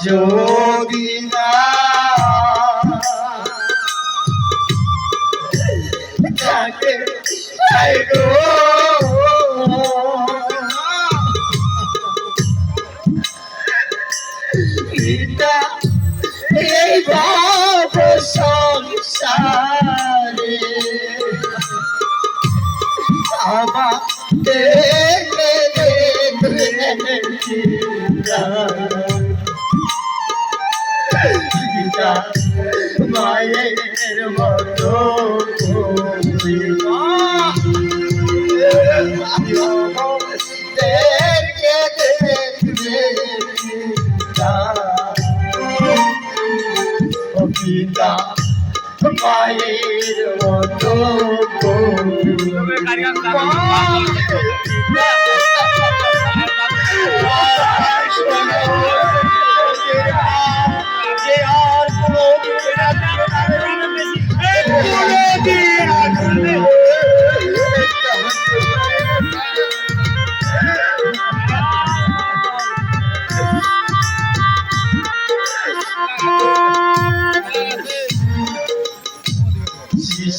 যোগিনা যাকে গো পিতা এই ভাব সংসারে আমার দেখে পিতা মায়ের মতো পিতা মায়ের মতো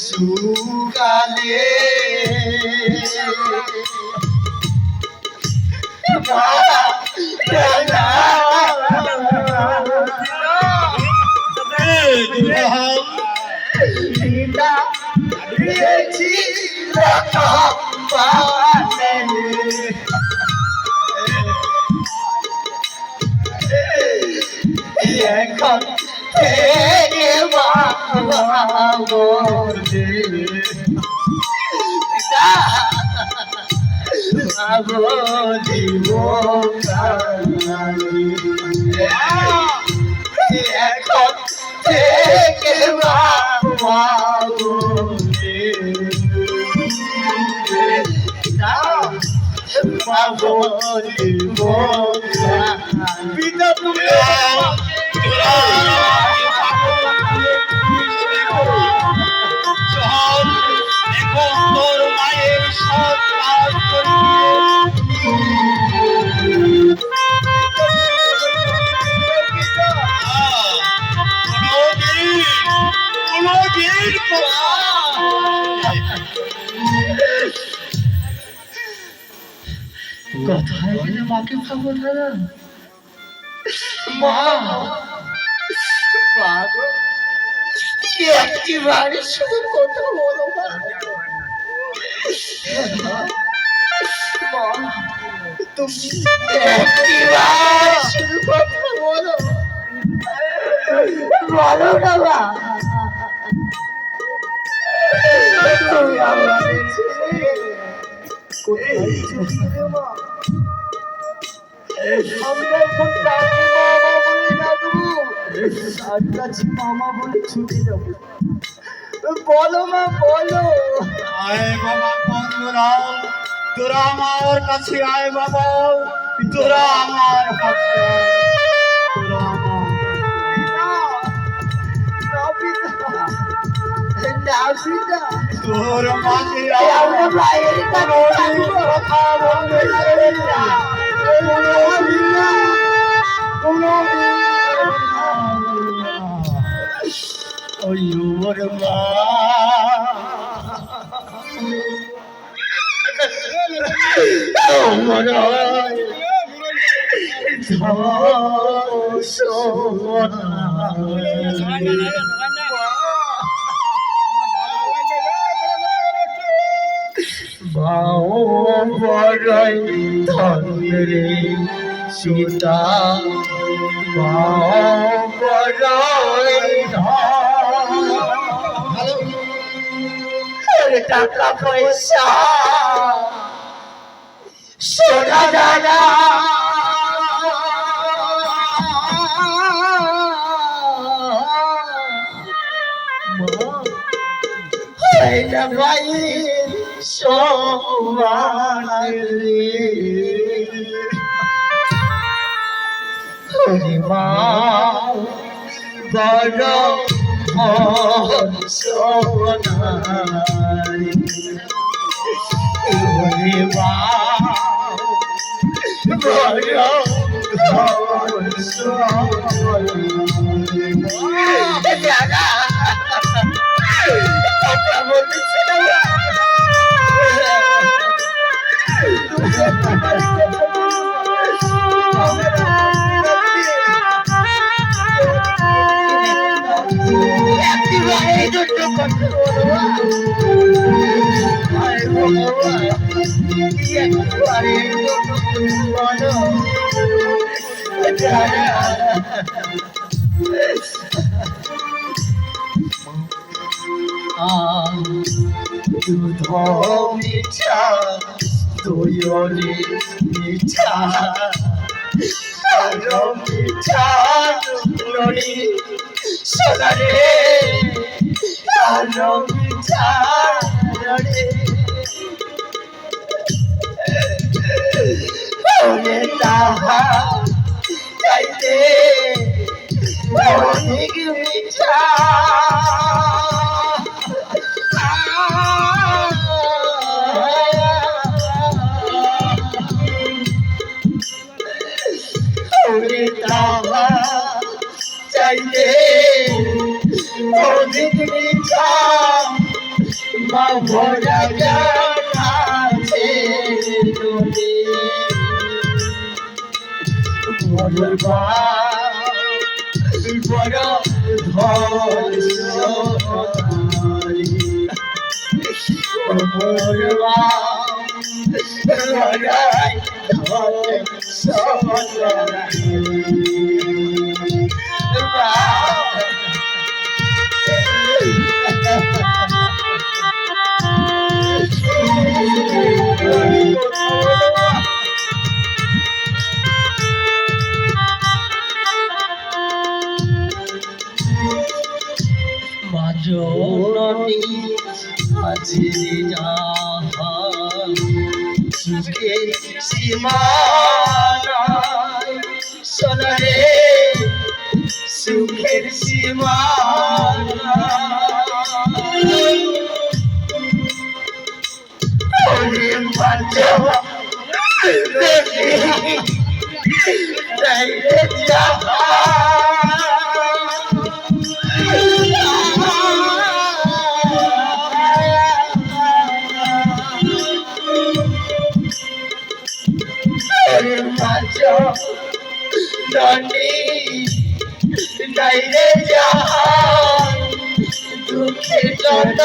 শিশুকালে এখন থেকে এখন থেকে পিতা তুমি মায়ের সৎকার কোথায় গেলে মাকে পাবো দাদা? মা একটি বাড়ি শুধু কথা বলো তুমি একটি বাড়ি শুধু কথা বলো বলো না মা তুমি আমাদের ছেড়ে কোথায় চলে মা? আমরা এখন কাকে মামা বলে ডাকবো? তার কাছে মামা বলে ছুটে যাবো। বলো মা বলো। আয় বাবা বন্ধুরাও, তোরা আমার কাছে আয় বাবা, তোরা আমার কাছে তোরা আমার তোর মাঝে আমরা মায়ের কথা বলবে ওর মা বড়াই ধরে সীতা বড়াই টাকা পয়সা সোনা দানা ভাই মা বড় সোনারি বড় দুধ মিঠা দইরে মিঠা আরো মিঠা নড়ি সোনারে আরো মিঠা নড়ি ওরে তাহা চাইতে অনেক মিঠা ওরে তাহা চাইতে অনেক মিঠা মা ভরা আছে নদী বড় বড় ধর মাজননী আছে জাহান সুখে সীমা নাই সোনারে সুখের সীমা নাই ওরে মাজননী তাইরে নাইরে জাহান দুঃখে যত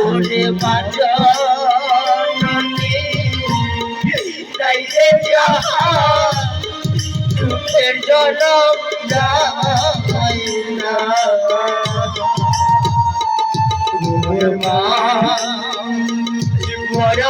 ওরে বাজনী নাইরে জাহান দুঃখের জনম যাই না মা বড়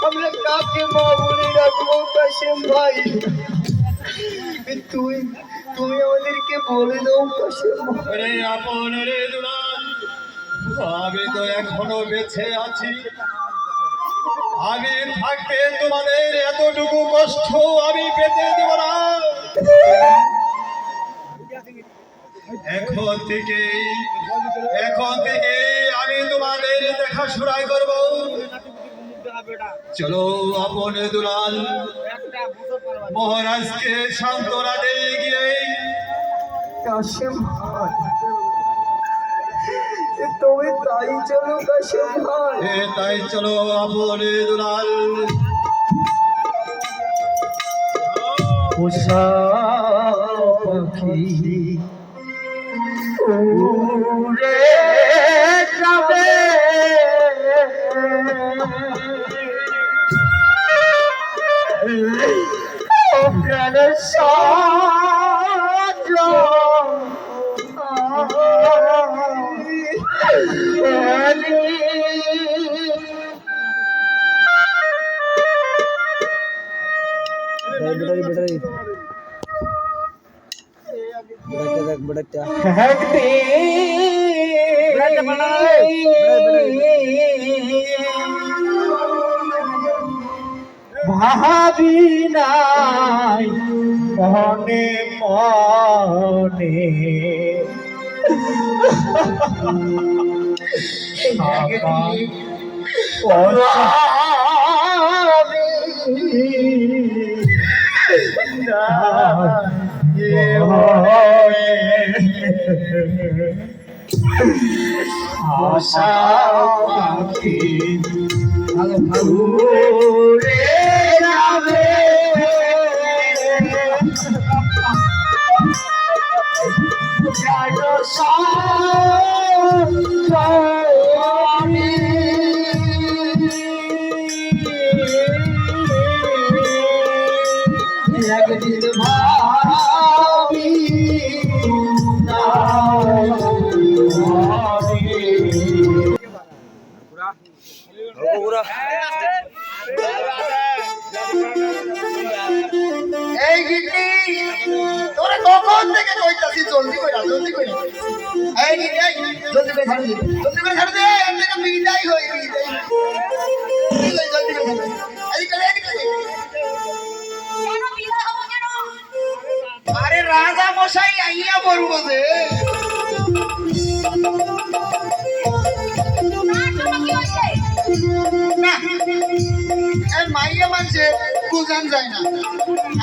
আমরা কাকে মা বলে রাখবো কাশেম ভাই তুই তুমি আমাদেরকে বলে দাও কাশেম রে আপন রে দুলাল আমি তো এখনো বেঁচে আছি আমি থাকতে তোমাদের এতটুকু কষ্ট আমি পেতে দেব না এখন থেকে আমি তোমাদের দেখাশোনাই করব চলো আপন দুলাল মহারাজকে সান্ত্বনা দিয়ে গিয়ে কাশেম তুমি তাই চলো কাশেম ভাই তাই চলো আপন দুলাল পোষা পাখি উড়ে যাবে ও প্রাণের ভাবি নাই মনে মনে আশা পাখি উড়ে যাবে একদিন ভাবি এই গিন্নি তোরে কখন থেকে কইতাছি জলদি কইরা এই গিন্নি এই জলদি করে ছাড় দে এর থেকে বিদায় হই জলদি করে এই করে কেন বিদায় হবো কেন? আরে রাজা মশাই আইয়া বলবো যে না, কেন কি হইছে? মাইয়া মানছে বুঝান যায় না।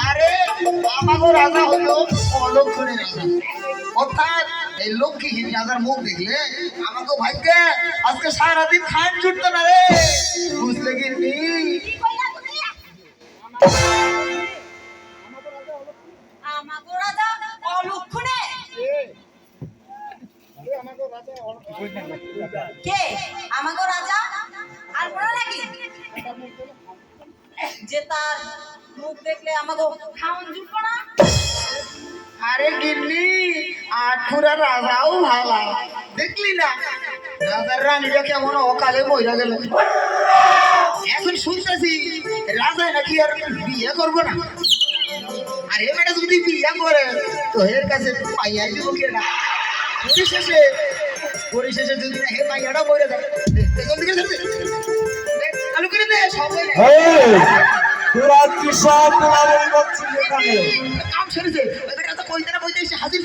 আরে আমাগো রাজা হলো অলক্ষণের রাজা, অর্থাৎ এই লক্ষ্মীহীন রাজার মুখ দেখলে আমাকে ভাগ্যে আজকে সারাদিন খান জুটতো না রে, বুঝলে কি? কি কইলা তুমি? আমাগো রাজা অলক্ষণে? কে আমাগো রাজা? আর বড় নাকি যে তার মুখ দেখলে আমাগো খাওন জুটবো না? আরে গিন্নি আঠুরা রাজাও ভালা, দেখলি না রাজার রানীটা কেমন অকালে মইরা গেল। এখন শুনতেছি রাজায় নাকি আর বিয়ে করবো না। আর এ মেয়েটা যদি বিয়ে করে তো এর কাছে পাইয়াই দিব কে না। পরিশেষে যদি না হে পাইয়াটা মরে যায়, চালু করে দে সবাই তোরা কি সব বলাবলি করছিস এখানে? কাম সেরেছে, এটা তো কইতে না কইতে এসে হাজির।